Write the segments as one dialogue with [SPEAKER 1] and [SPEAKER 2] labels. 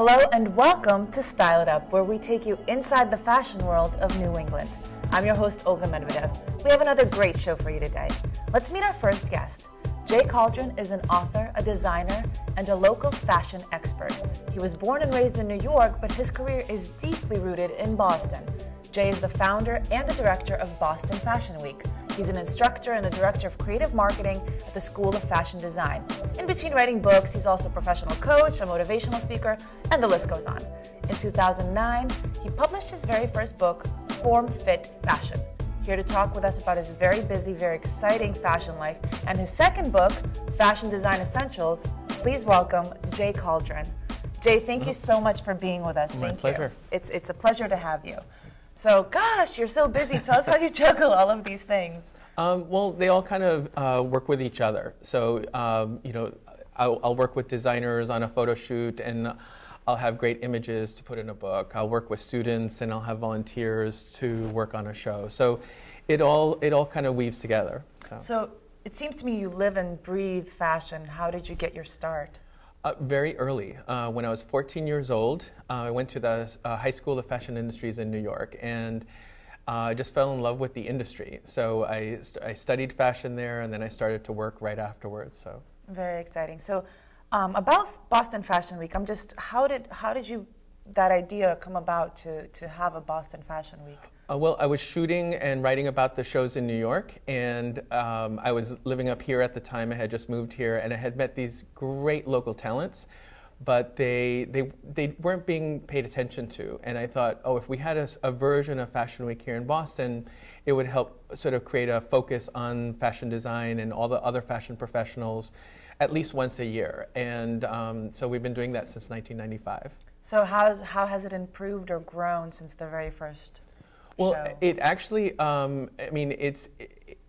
[SPEAKER 1] Hello and welcome to Style It Up, where we take you inside the fashion world of New England. I'm your host, Olga Medvedev. We have another great show for you today. Let's meet our first guest. Jay Calderin is an author, a designer, and a local fashion expert. He was born and raised in New York, but his career is deeply rooted in Boston. Jay is the founder and the director of Boston Fashion Week. He's an instructor and a director of creative marketing at the School of Fashion Design. In between writing books, he's also a professional coach, a motivational speaker, and the list goes on. In 2009, he published his very first book, Form Fit Fashion. Here to talk with us about his very busy, very exciting fashion life and his second book, Fashion Design Essentials, please welcome Jay Calderin. Jay, thank you so much for being with us.
[SPEAKER 2] My pleasure.
[SPEAKER 1] It's a pleasure to have you. So, gosh, you're so busy. Tell us how you juggle all of these things.
[SPEAKER 2] Well, they all kind of work with each other. So, I'll work with designers on a photo shoot, and I'll have great images to put in a book. I'll work with students, and I'll have volunteers to work on a show. So, it all kind of weaves together.
[SPEAKER 1] So, it seems to me you live and breathe fashion. How did you get your start?
[SPEAKER 2] Very early. When I was 14 years old, I went to the High School of Fashion Industries in New York, and I just fell in love with the industry. So I studied fashion there, and then I started to work right afterwards. So
[SPEAKER 1] very exciting. So about Boston Fashion Week, how did that idea come about to have a Boston Fashion Week?
[SPEAKER 2] Well, I was shooting and writing about the shows in New York, and I was living up here at the time. I had just moved here, and I had met these great local talents, but they weren't being paid attention to. And I thought, oh, if we had a version of Fashion Week here in Boston, it would help sort of create a focus on fashion design and all the other fashion professionals at least once a year. And so we've been doing that since 1995.
[SPEAKER 1] So how has it improved or grown since the very first
[SPEAKER 2] Well,
[SPEAKER 1] show?
[SPEAKER 2] It actually,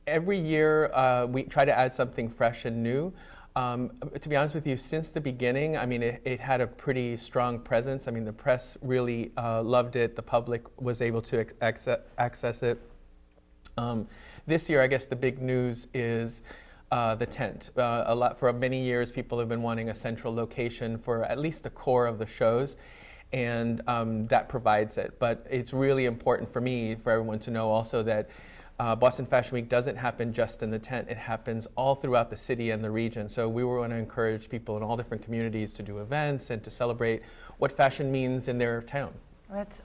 [SPEAKER 2] every year we try to add something fresh and new. To be honest with you, since the beginning, it had a pretty strong presence. The press really loved it. The public was able to access it. This year, I guess the big news is the tent. For many years, people have been wanting a central location for at least the core of the shows. And that provides it. But it's really important for me, for everyone to know also that Boston Fashion Week doesn't happen just in the tent. It happens all throughout the city and the region. So we want to encourage people in all different communities to do events and to celebrate what fashion means in their town.
[SPEAKER 1] It's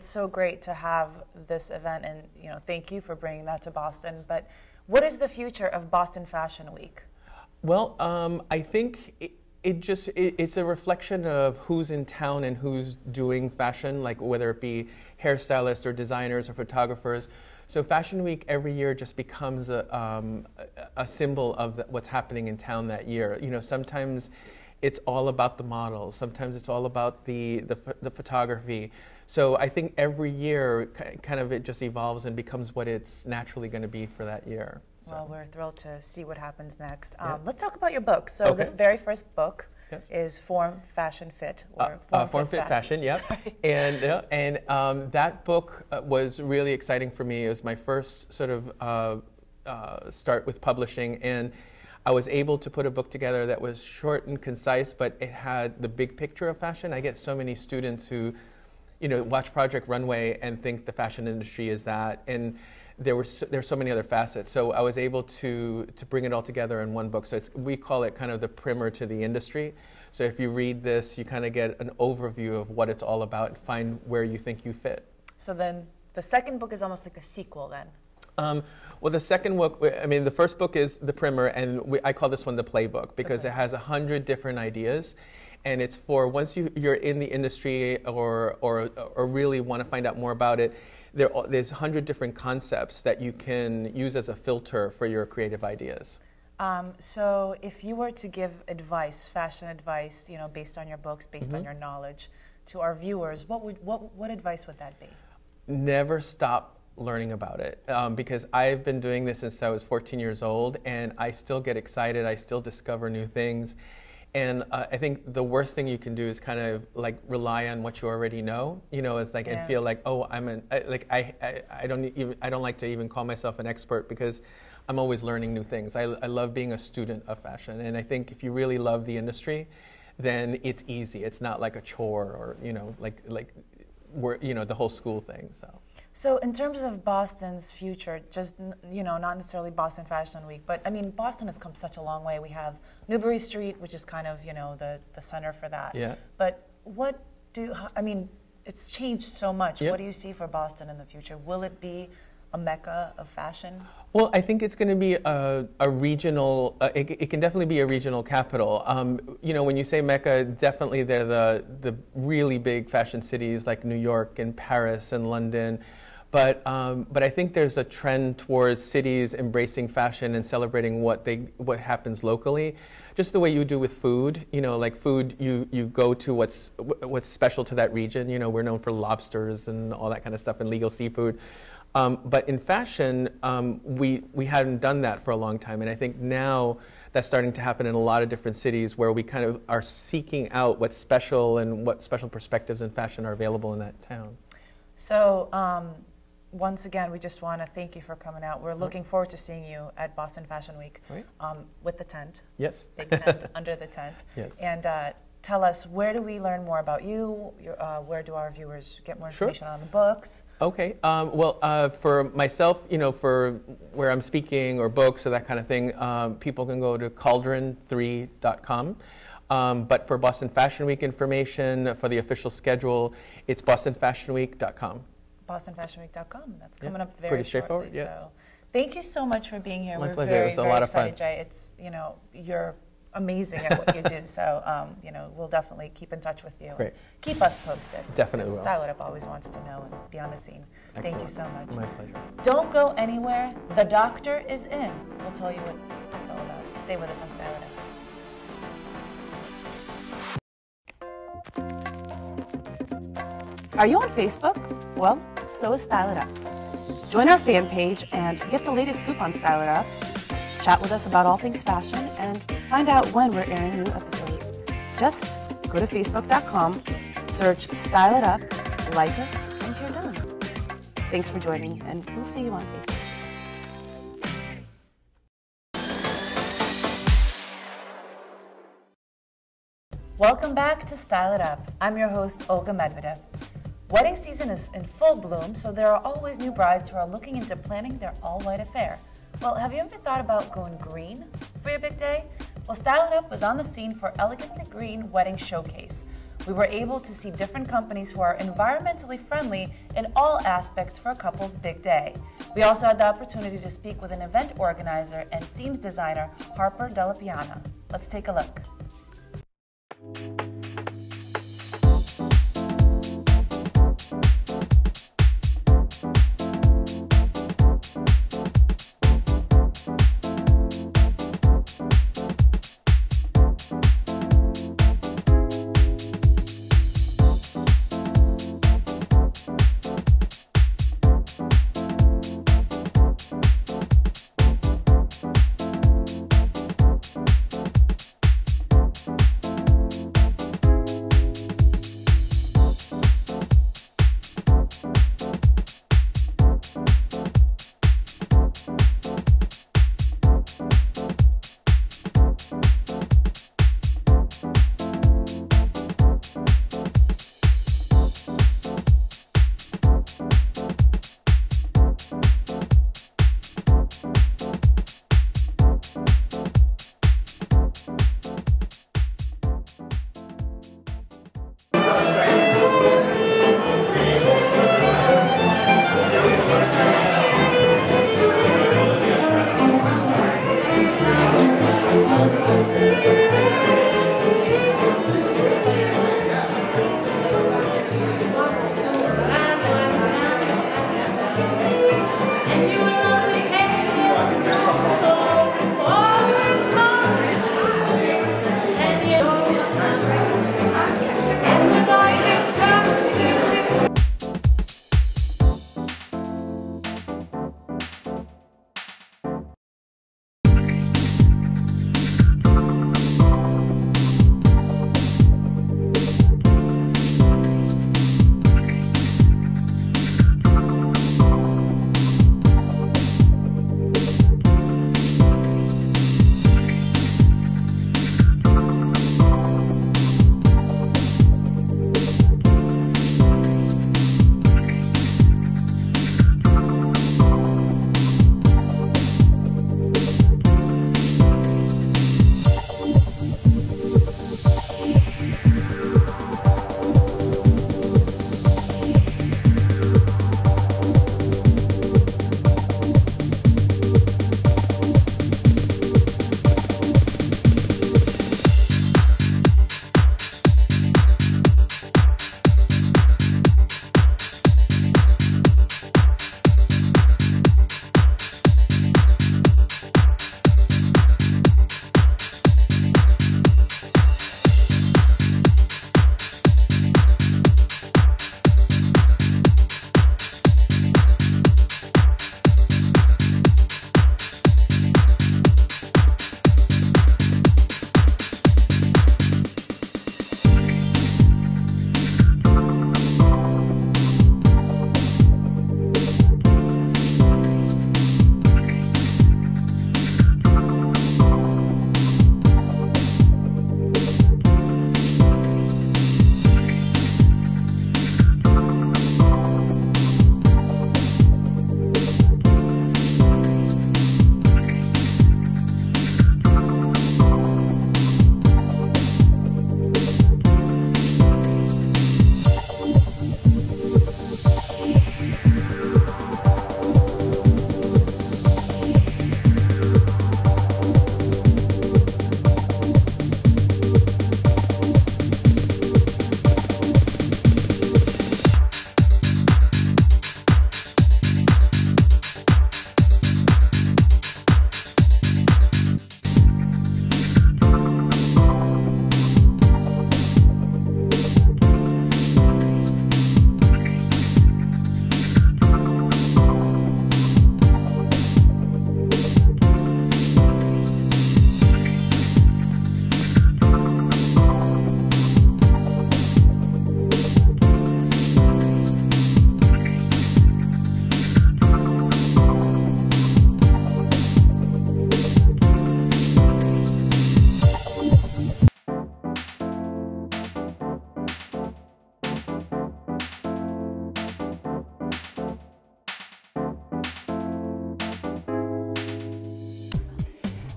[SPEAKER 1] so great to have this event, and thank you for bringing that to Boston. But what is the future of Boston Fashion Week?
[SPEAKER 2] Well, I think it's a reflection of who's in town and who's doing fashion, like whether it be hairstylists or designers or photographers. So Fashion Week every year just becomes a symbol of what's happening in town that year. Sometimes it's all about the models. Sometimes it's all about the photography. So I think every year kind of it just evolves and becomes what it's naturally going to be for that year.
[SPEAKER 1] Well, we're thrilled to see what happens next.
[SPEAKER 2] Yeah.
[SPEAKER 1] Let's talk about your book. So
[SPEAKER 2] okay.
[SPEAKER 1] The very first book
[SPEAKER 2] yes.
[SPEAKER 1] is Form Fashion Fit.
[SPEAKER 2] Form Fit Fashion, yeah. And that book was really exciting for me. It was my first sort of start with publishing, and I was able to put a book together that was short and concise, but it had the big picture of fashion. I get so many students who, watch Project Runway and think the fashion industry is that, and there's so many other facets. So I was able to bring it all together in one book. So we call it kind of the primer to the industry. So if you read this, you kind of get an overview of what it's all about and find where you think you fit.
[SPEAKER 1] So then the second book is almost like a sequel then?
[SPEAKER 2] Well, the second book, the first book is the primer, and I call this one the playbook because it has 100 different ideas. And it's for once you're in the industry or really want to find out more about it, there's 100 different concepts that you can use as a filter for your creative ideas.
[SPEAKER 1] So if you were to give advice, fashion advice, based on your books, based on your knowledge, to our viewers, what advice would that be? Never
[SPEAKER 2] stop learning about it, because I've been doing this since I was 14 years old, and I still get excited. I still discover new things. And I think the worst thing you can do is kind of like rely on what you already know. It's like and feel like, oh, I don't like to even call myself an expert because I'm always learning new things. I love being a student of fashion, and I think if you really love the industry, then it's easy. It's not like a chore or, like we're, the whole school thing, so.
[SPEAKER 1] So in terms of Boston's future, just, not necessarily Boston Fashion Week, but I mean, Boston has come such a long way. We have Newbury Street, which is kind of, the center for that.
[SPEAKER 2] Yeah.
[SPEAKER 1] But it's changed so much.
[SPEAKER 2] Yep.
[SPEAKER 1] What do you see for Boston in the future? Will it be a mecca of fashion?
[SPEAKER 2] Well, I think it's going to be a regional, it can definitely be a regional capital. When you say mecca, definitely they're the really big fashion cities like New York and Paris and London. But I think there's a trend towards cities embracing fashion and celebrating what happens locally, just the way you do with food. Like food, you go to what's special to that region. We're known for lobsters and all that kind of stuff and legal seafood. But in fashion, we hadn't done that for a long time, and I think now that's starting to happen in a lot of different cities where we kind of are seeking out what's special and what special perspectives in fashion are available in that town.
[SPEAKER 1] So. Once again, we just want to thank you for coming out. We're looking forward to seeing you at Boston Fashion Week with the tent.
[SPEAKER 2] Yes.
[SPEAKER 1] Big tent under the tent.
[SPEAKER 2] Yes.
[SPEAKER 1] And tell us, where do we learn more about you? Where do our viewers get more information on the books? Okay.
[SPEAKER 2] For myself, for where I'm speaking or books or that kind of thing, people can go to calderin3.com. But for Boston Fashion Week information, for the official schedule, it's bostonfashionweek.com.
[SPEAKER 1] BostonFashionWeek.com. That's coming up very
[SPEAKER 2] pretty straightforward.
[SPEAKER 1] Shortly,
[SPEAKER 2] yes.
[SPEAKER 1] So thank you so much for being here.
[SPEAKER 2] My
[SPEAKER 1] We're
[SPEAKER 2] pleasure.
[SPEAKER 1] Very,
[SPEAKER 2] it was a
[SPEAKER 1] very
[SPEAKER 2] lot
[SPEAKER 1] excited,
[SPEAKER 2] of fun.
[SPEAKER 1] Jay. It's you're amazing at what you do. So we'll definitely keep in touch with you.
[SPEAKER 2] Great.
[SPEAKER 1] Keep us posted.
[SPEAKER 2] Definitely will.
[SPEAKER 1] Style It Up always wants to know and be on the scene.
[SPEAKER 2] Excellent.
[SPEAKER 1] Thank you so much.
[SPEAKER 2] My pleasure.
[SPEAKER 1] Don't go anywhere. The doctor is in. We'll tell you what it's all about. Stay with us on Style It Up. Are you on Facebook? Well, so is Style It Up. Join our fan page and get the latest scoop on Style It Up. Chat with us about all things fashion and find out when we're airing new episodes. Just go to facebook.com, search Style It Up, like us, and you're done. Thanks for joining, and we'll see you on Facebook. Welcome back to Style It Up. I'm your host, Olga Medvedev. Wedding season is in full bloom, so there are always new brides who are looking into planning their all-white affair. Well, have you ever thought about going green for your big day? Well, Style It Up was on the scene for Elegantly Green Wedding Showcase. We were able to see different companies who are environmentally friendly in all aspects for a couple's big day. We also had the opportunity to speak with an event organizer and seams designer, Harper Della Piana. Let's take a look.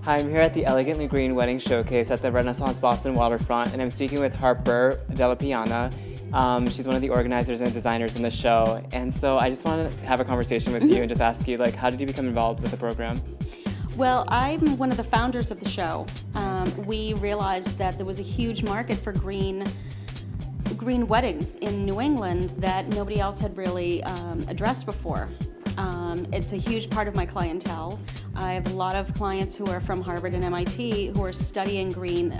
[SPEAKER 3] Hi, I'm here at the Elegantly Green Wedding Showcase at the Renaissance Boston Waterfront, and I'm speaking with Harper Della Piana. She's one of the organizers and designers in the show, and so I just want to have a conversation with you and just ask you, like, how did you become involved with the program?
[SPEAKER 4] Well, I'm one of the founders of the show. We realized that there was a huge market for green weddings in New England that nobody else had really addressed before. It's a huge part of my clientele. I have a lot of clients who are from Harvard and MIT who are studying green,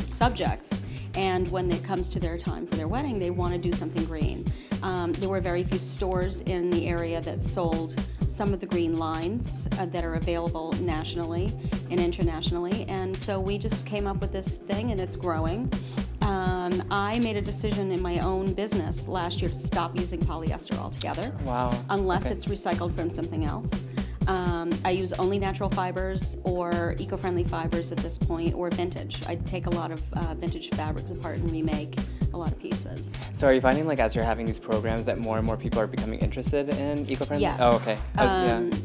[SPEAKER 4] subjects. And when it comes to their time for their wedding, they want to do something green. There were very few stores in the area that sold some of the green lines that are available nationally and internationally. And so we just came up with this thing, and it's growing. I made a decision in my own business last year to stop using polyester altogether.
[SPEAKER 3] Wow.
[SPEAKER 4] Unless it's recycled from something else. I use only natural fibers or eco-friendly fibers at this point, or vintage. I take a lot of vintage fabrics apart and remake a lot of pieces.
[SPEAKER 3] So are you finding, like, as you're having these programs that more and more people are becoming interested in eco-friendly?
[SPEAKER 4] Yes.
[SPEAKER 3] Oh, okay.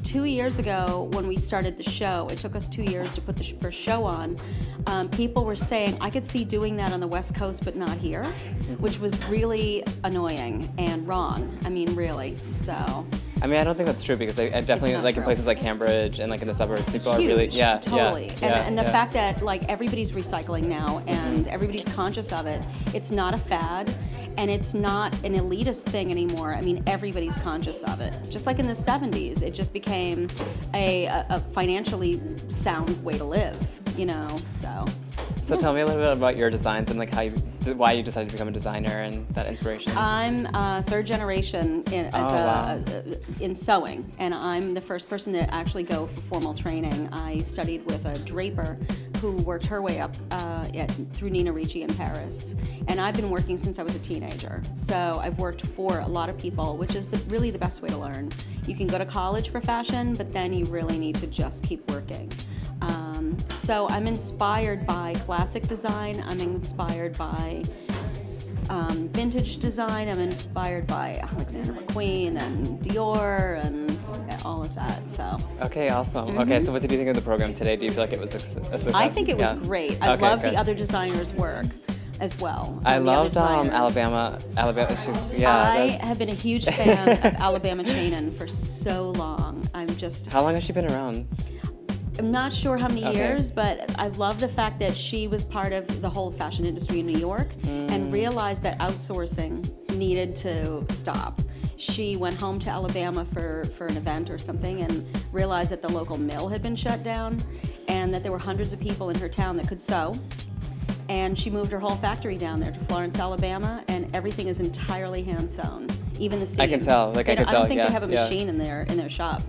[SPEAKER 4] 2 years ago when we started the show, it took us 2 years to put the first show on, people were saying, I could see doing that on the West Coast but not here, which was really annoying and wrong. I mean, really, so.
[SPEAKER 3] I mean, I don't think that's true, because I definitely, like, in places like Cambridge and, like, in the suburbs, people are really,
[SPEAKER 4] totally. And the fact that, like, everybody's recycling now and everybody's conscious of it, it's not a fad and it's not an elitist thing anymore. I mean, everybody's conscious of it. Just like in the 70s, it just became a financially sound way to live, you know, so.
[SPEAKER 3] So tell me a little bit about your designs and, like, why you decided to become a designer and that inspiration.
[SPEAKER 4] I'm third generation in sewing, and I'm the first person to actually go for formal training. I studied with a draper who worked her way up through Nina Ricci in Paris, and I've been working since I was a teenager. So I've worked for a lot of people, which is really the best way to learn. You can go to college for fashion, but then you really need to just keep working. So I'm inspired by classic design, I'm inspired by vintage design, I'm inspired by Alexander McQueen and Dior and all of that, so.
[SPEAKER 3] Okay, awesome. Okay, so what did you think of the program today? Do you feel like it was a success?
[SPEAKER 4] I think it was great. I love the other designers' work as well.
[SPEAKER 3] I loved Alabama,
[SPEAKER 4] I have been a huge fan of Alabama Chainin for so long.
[SPEAKER 3] How long has she been around?
[SPEAKER 4] I'm not sure how many years, but I love the fact that she was part of the whole fashion industry in New York and realized that outsourcing needed to stop. She went home to Alabama for an event or something and realized that the local mill had been shut down and that there were hundreds of people in her town that could sew. And she moved her whole factory down there to Florence, Alabama, and everything is entirely hand sewn, even the seams.
[SPEAKER 3] I can tell, I
[SPEAKER 4] don't think they have a machine in their shop.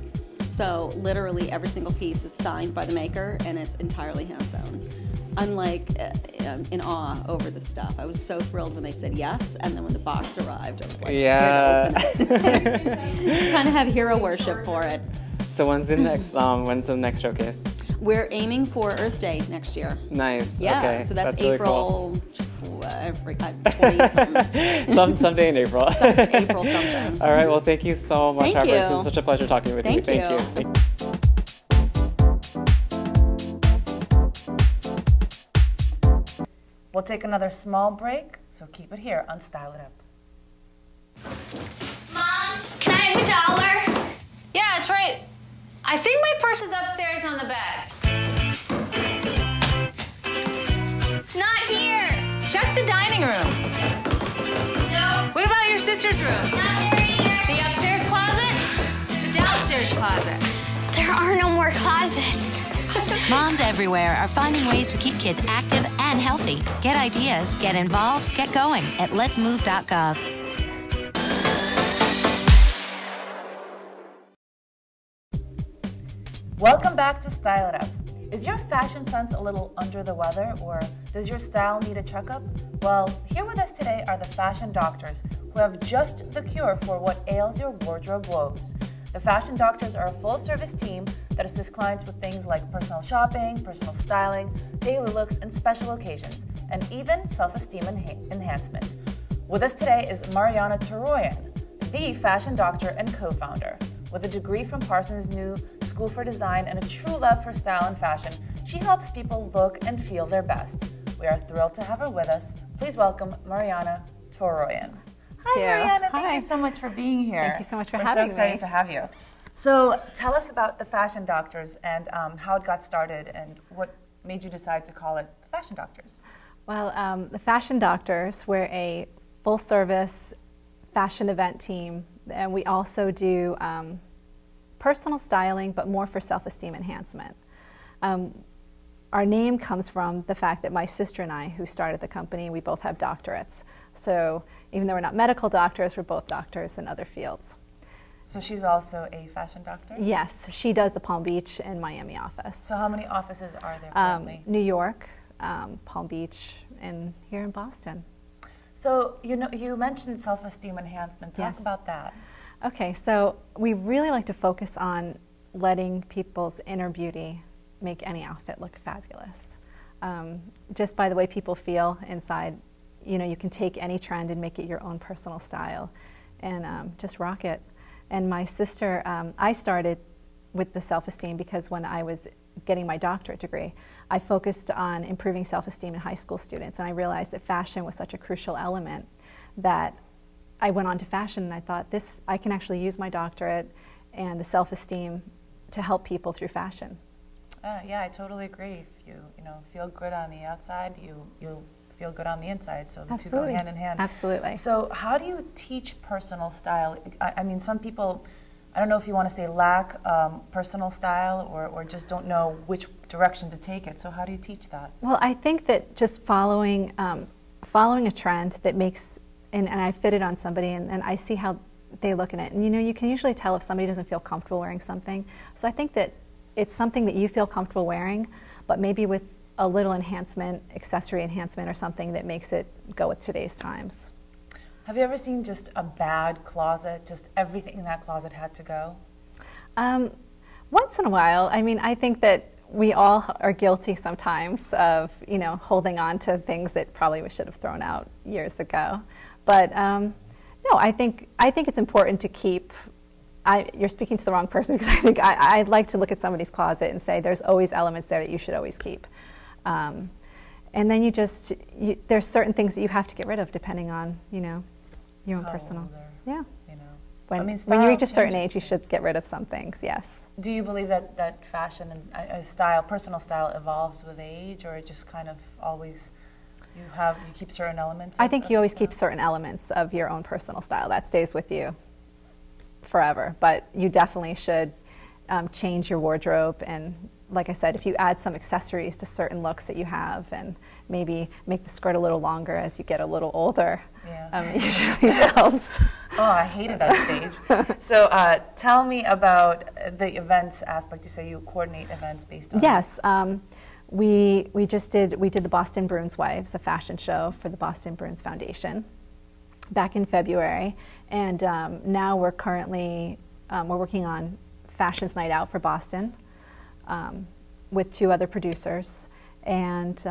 [SPEAKER 4] So literally every single piece is signed by the maker and it's entirely hand sewn. I'm like in awe over the stuff. I was so thrilled when they said yes, and then when the box arrived, I was like scared to open it. Kind of have hero worship for it.
[SPEAKER 3] So when's the next showcase?
[SPEAKER 4] We're aiming for Earth Day next year.
[SPEAKER 3] Nice.
[SPEAKER 4] Yeah,
[SPEAKER 3] okay.
[SPEAKER 4] so that's
[SPEAKER 3] really
[SPEAKER 4] April.
[SPEAKER 3] Cool.
[SPEAKER 4] 20
[SPEAKER 3] someday in April.
[SPEAKER 4] April something.
[SPEAKER 3] All right. Well, thank you so much, Harper. It's been such a pleasure talking with you.
[SPEAKER 4] Thank you.
[SPEAKER 1] We'll take another small break, so keep it here on Style It Up.
[SPEAKER 5] Mom, can I have $1?
[SPEAKER 6] Yeah, it's right. I think my purse is upstairs on the bed.
[SPEAKER 5] It's not here.
[SPEAKER 6] Check the dining room.
[SPEAKER 5] No.
[SPEAKER 6] What about your sister's room?
[SPEAKER 5] It's not there either.
[SPEAKER 6] The upstairs closet? The downstairs closet?
[SPEAKER 5] There are no more closets.
[SPEAKER 7] Moms everywhere are finding ways to keep kids active and healthy. Get ideas, get involved, get going at letsmove.gov.
[SPEAKER 1] Welcome back to Style It Up. Is your fashion sense a little under the weather, or does your style need a checkup? Well, here with us today are the fashion doctors who have just the cure for what ails your wardrobe woes. The fashion doctors are a full-service team that assists clients with things like personal shopping, personal styling, daily looks, and special occasions, and even self-esteem enhancement. With us today is Marianna Toroyan, the fashion doctor and co-founder. With a degree from Parsons New school for design and a true love for style and fashion, she helps people look and feel their best. We are thrilled to have her with us. Please welcome Marianna Toroyan. Hi, Marianna. Thank you so much for being here.
[SPEAKER 8] Thank you so much for having me.
[SPEAKER 1] We're so excited to have you. So tell us about the Fashion Doctors and how it got started and what made you decide to call it the Fashion Doctors.
[SPEAKER 8] Well, the Fashion Doctors, we're a full-service fashion event team, and we also do personal styling, but more for self-esteem enhancement. Our name comes from the fact that my sister and I, who started the company, we both have doctorates. So even though we're not medical doctors, we're both doctors in other fields.
[SPEAKER 1] So she's also a fashion doctor?
[SPEAKER 8] Yes, she does the Palm Beach and Miami office.
[SPEAKER 1] So how many offices are there currently?
[SPEAKER 8] New York, Palm Beach, and here in Boston.
[SPEAKER 1] So you mentioned self-esteem enhancement. Talk about that.
[SPEAKER 8] Okay, so we really like to focus on letting people's inner beauty make any outfit look fabulous. Just by the way people feel inside, you can take any trend and make it your own personal style and just rock it. And my sister, I started with the self-esteem because when I was getting my doctorate degree, I focused on improving self-esteem in high school students, and I realized that fashion was such a crucial element that I went on to fashion, and I thought, I can actually use my doctorate and the self-esteem to help people through fashion.
[SPEAKER 1] Yeah, I totally agree. If you feel good on the outside, you'll feel good on the inside. So the two go hand in hand.
[SPEAKER 8] Absolutely.
[SPEAKER 1] So how do you teach personal style? I mean, some people, I don't know if you want to say lack personal style or just don't know which direction to take it. So how do you teach that?
[SPEAKER 8] Well, I think that just following a trend that makes, and I fit it on somebody, and I see how they look in it. And you can usually tell if somebody doesn't feel comfortable wearing something. So I think that it's something that you feel comfortable wearing, but maybe with a little enhancement, accessory enhancement or something that makes it go with today's times.
[SPEAKER 1] Have you ever seen just a bad closet, just everything in that closet had to go?
[SPEAKER 8] Once in a while. I mean, I think that we all are guilty sometimes of, holding on to things that probably we should have thrown out years ago. But no, I think it's important to keep. You're speaking to the wrong person, because I think I'd like to look at somebody's closet and say there's always elements there that you should always keep. And then there's certain things that you have to get rid of depending on, your own personal. Yeah. When you reach a certain age, you should get rid of some things, yes.
[SPEAKER 1] Do you believe that fashion and personal style evolves with age, or it just kind of always, you keep certain elements?
[SPEAKER 8] I think you always keep certain elements of your own personal style. That stays with you forever, but you definitely should change your wardrobe, and like I said, if you add some accessories to certain looks that you have and maybe make the skirt a little longer as you get a little older, it usually helps.
[SPEAKER 1] Oh, I hated that stage. So tell me about the events aspect. You say you coordinate events based on...
[SPEAKER 8] Yes. We did the Boston Bruins Wives, a fashion show for the Boston Bruins Foundation back in February, and now we're currently we're working on Fashion's Night Out for Boston with 2 other producers, and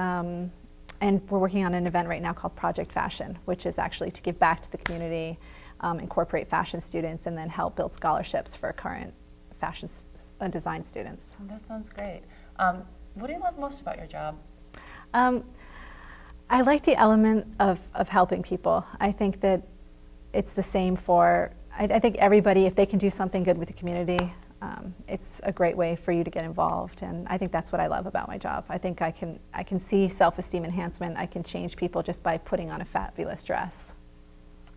[SPEAKER 8] we're working on an event right now called Project Fashion, which is actually to give back to the community, incorporate fashion students, and then help build scholarships for current fashion design students.
[SPEAKER 1] That sounds great. What do you love most about your job?
[SPEAKER 8] I like the element of helping people. I think that it's the same for, I think everybody, if they can do something good with the community, it's a great way for you to get involved, and I think that's what I love about my job. I think I can see self-esteem enhancement. I can change people just by putting on a fabulous dress.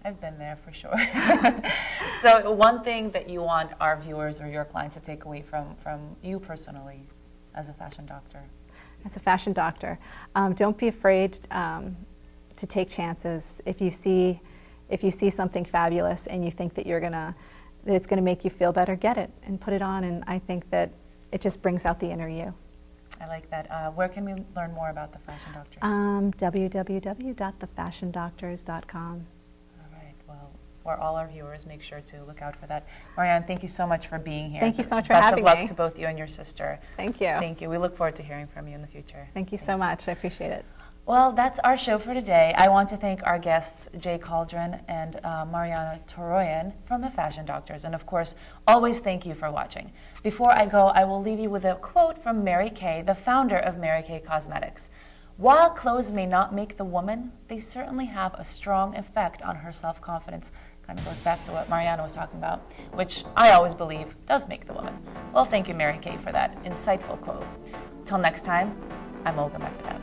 [SPEAKER 1] I've been there for sure. So one thing that you want our viewers or your clients to take away from you personally as a fashion doctor?
[SPEAKER 8] As a fashion doctor, don't be afraid to take chances. If you see something fabulous and you think that that it's gonna make you feel better, get it and put it on. And I think that it just brings out the inner you.
[SPEAKER 1] I like that. Where can we learn more about the Fashion Doctors?
[SPEAKER 8] www.thefashiondoctors.com.
[SPEAKER 1] All right. Well, for all our viewers, make sure to look out for that. Marianne, thank you so much for being here.
[SPEAKER 8] Thank you so much for having me.
[SPEAKER 1] Best of luck to both you and your sister.
[SPEAKER 8] Thank you.
[SPEAKER 1] Thank you. We look forward to hearing from you in the future.
[SPEAKER 8] Thank you so much. I appreciate it.
[SPEAKER 1] Well, that's our show for today. I want to thank our guests, Jay Calderin and Marianna Toroyan from the Fashion Doctors. And of course, always thank you for watching. Before I go, I will leave you with a quote from Mary Kay, the founder of Mary Kay Cosmetics. While clothes may not make the woman, they certainly have a strong effect on her self-confidence. Kind of goes back to what Marianna was talking about, which I always believe does make the woman. Well, thank you, Mary Kay, for that insightful quote. Till next time, I'm Olga Medvedev.